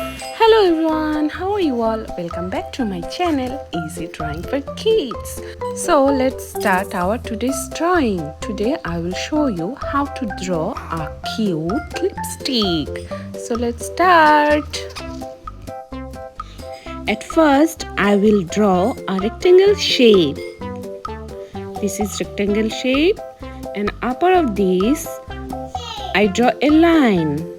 Hello everyone, how are you all? Welcome back to my channel Easy Drawing for Kids. So let's start our today's drawing. Today I will show you how to draw a cute lipstick. So let's start. At first I will draw a rectangle shape. This is rectangle shape, and upper of this I draw a line.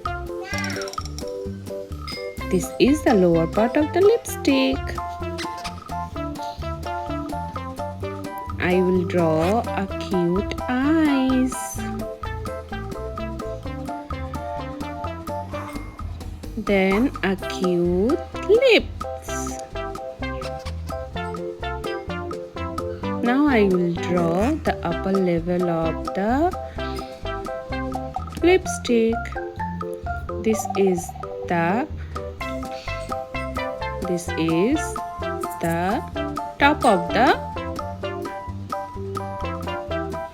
This is the lower part of the lipstick. I will draw a cute eyes. Then a cute lips. Now I will draw the upper level of the lipstick. This is the top of the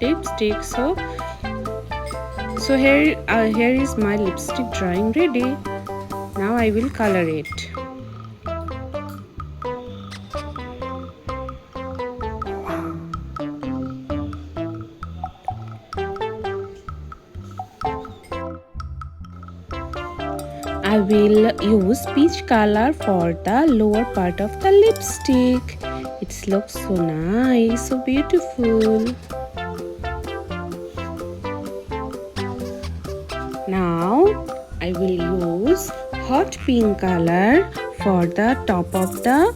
lipstick. So here is my lipstick drawing ready. Now I will color it. I will use peach color for the lower part of the lipstick. It looks so nice, so beautiful. Now I will use hot pink color for the top of the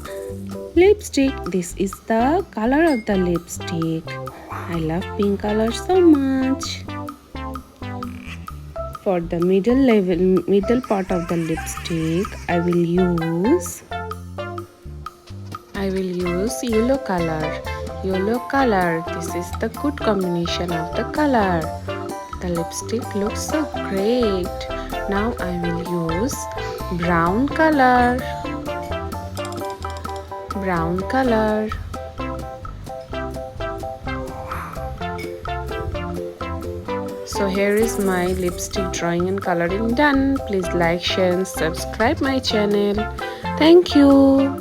lipstick. This is the color of the lipstick. I love pink color so much. For the middle part of the lipstick, I will use yellow color. This is the good combination of the color. The lipstick looks so great. Now I will use brown color. So here is my lipstick drawing and coloring done. Please like, share and subscribe my channel. Thank you.